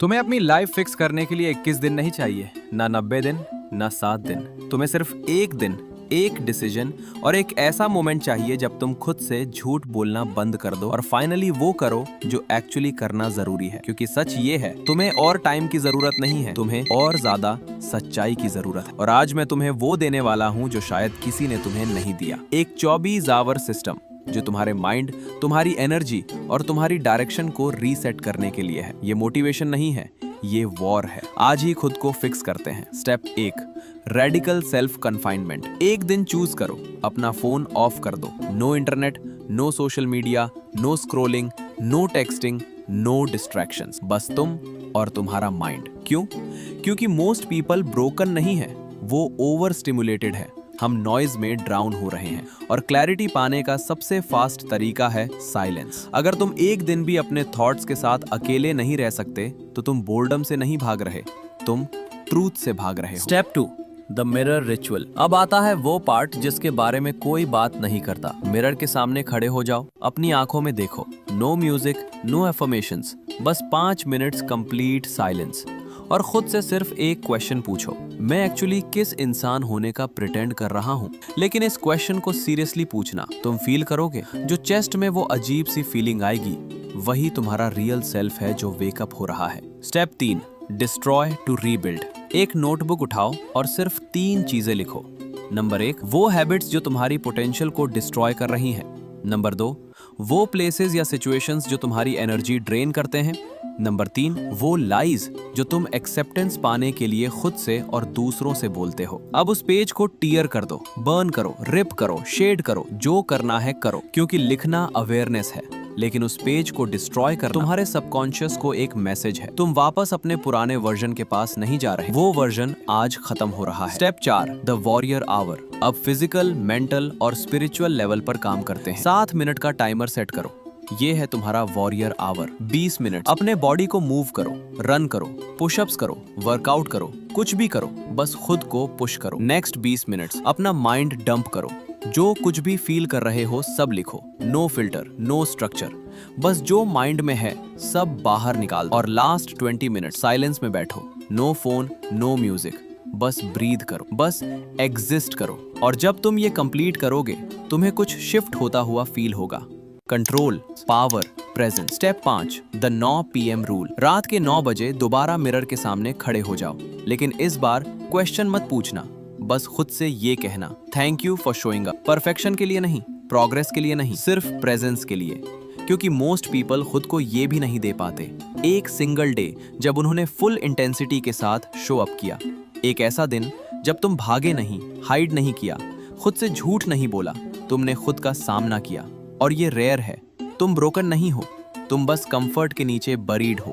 तुम्हें अपनी life fix करने के लिए 21 दिन नहीं चाहिए, ना 90 दिन, ना 7 दिन। तुम्हें सिर्फ एक दिन, एक डिसीजन और एक ऐसा मोमेंट चाहिए जब तुम खुद से झूठ बोलना बंद कर दो और फाइनली वो करो जो एक्चुअली करना जरूरी है। क्योंकि सच ये है, तुम्हें और टाइम की जरूरत नहीं है, तुम्हें और ज्यादा सच्चाई की जरूरत है। और आज मैं तुम्हें वो देने वाला हूँ जो शायद किसी ने तुम्हें नहीं दिया। एक 24 आवर सिस्टम जो तुम्हारे माइंड, तुम्हारी एनर्जी और तुम्हारी डायरेक्शन को रीसेट करने के लिए है। ये मोटिवेशन नहीं है, ये वॉर है। आज ही खुद को फिक्स करते हैं। Step 1, radical self confinement. एक दिन चूज करो, अपना फोन ऑफ कर दो। No internet, no social media, no scrolling, no texting, no distractions. बस तुम और तुम्हारा माइंड। क्यों? क्योंकि मोस्ट पीपल ब्रोकन नहीं है, वो ओवर स्टिमुलेटेड है। हम नॉइज में ड्राउन हो रहे हैं और क्लैरिटी पाने का सबसे फास्ट तरीका है साइलेंस। अगर तुम एक दिन भी अपने थॉट्स के साथ अकेले नहीं रह सकते तो तुम बोर्डम से नहीं भाग रहे, तुम ट्रूथ से भाग रहे हो। Step 2, the mirror ritual. अब आता है वो पार्ट जिसके बारे में कोई बात नहीं करता। मिरर के सामने खड़े हो जाओ, अपनी आंखों में देखो। नो म्यूजिक, नो एफर्मेशंस, बस 5 मिनट्स कंप्लीट साइलेंस। और खुद से सिर्फ एक क्वेश्चन पूछो, मैं एक्चुअली किस इंसान होने का प्रिटेंड कर रहा हूँ? लेकिन इस क्वेश्चन को सीरियसली पूछना। तुम फील करोगे जो चेस्ट में वो अजीब सी फीलिंग आएगी, वही तुम्हारा रियल सेल्फ है जो वेकअप हो रहा है। Step 3, destroy to rebuild. एक नोटबुक उठाओ और सिर्फ 3 चीजें लिखो। नंबर 1, वो हैबिट्स जो तुम्हारी पोटेंशियल को डिस्ट्रॉय कर रही हैं। नंबर 2, वो प्लेसेस या सिचुएशंस जो तुम्हारी एनर्जी ड्रेन करते हैं। नंबर 3, वो लाइज जो तुम एक्सेप्टेंस पाने के लिए खुद से और दूसरों से बोलते हो। अब उस पेज को टीयर कर दो, बर्न करो, रिप करो, शेड करो, जो करना है करो। क्योंकि लिखना अवेयरनेस है, लेकिन उस पेज को डिस्ट्रॉय करना तुम्हारे सबकॉन्शियस को एक मैसेज है। तुम वापस अपने पुराने वर्जन के पास नहीं जा रहे, वो वर्जन आज खत्म हो रहा है। Step 4, the warrior hour. अब फिजिकल, मेंटल और स्पिरिचुअल लेवल पर काम करते हैं। 7 मिनट का टाइमर सेट करो। ये है तुम्हारा वॉरियर आवर। 20 मिनट अपने बॉडी को मूव करो, रन करो, पुशअप्स करो, वर्कआउट करो, कुछ भी करो, बस खुद को पुश करो। नेक्स्ट 20 मिनट्स अपना माइंड डंप करो। जो कुछ भी फील कर रहे हो सब लिखो। नो फिल्टर, नो स्ट्रक्चर, बस जो माइंड में है सब बाहर निकाल। और लास्ट 20 मिनट साइलेंस में बैठो। नो फोन, नो म्यूजिक, बस ब्रीथ करो, बस एग्जिस्ट करो। और जब तुम ये कंप्लीट करोगे, तुम्हें कुछ शिफ्ट होता हुआ फील होगा। Control, power, presence. Step 5, the 9 PM rule. रात के 9 बजे दोबारा मिरर के सामने खड़े हो जाओ, लेकिन इस बार क्वेश्चन मत पूछना, बस खुद से ये कहना, thank you for showing up. Perfection के लिए नहीं, प्रोग्रेस के लिए नहीं, सिर्फ प्रेजेंस के लिए। क्योंकि मोस्ट पीपल खुद को ये भी नहीं दे पाते। एक सिंगल डे जब उन्होंने फुल इंटेंसिटी के साथ शो अप किया। एक ऐसा दिन जब तुम भागे नहीं, हाइड नहीं किया, खुद से झूठ नहीं बोला, तुमने खुद का सामना किया। और ये रेयर है। तुम ब्रोकन नहीं हो, तुम बस कंफर्ट के नीचे बरीड हो।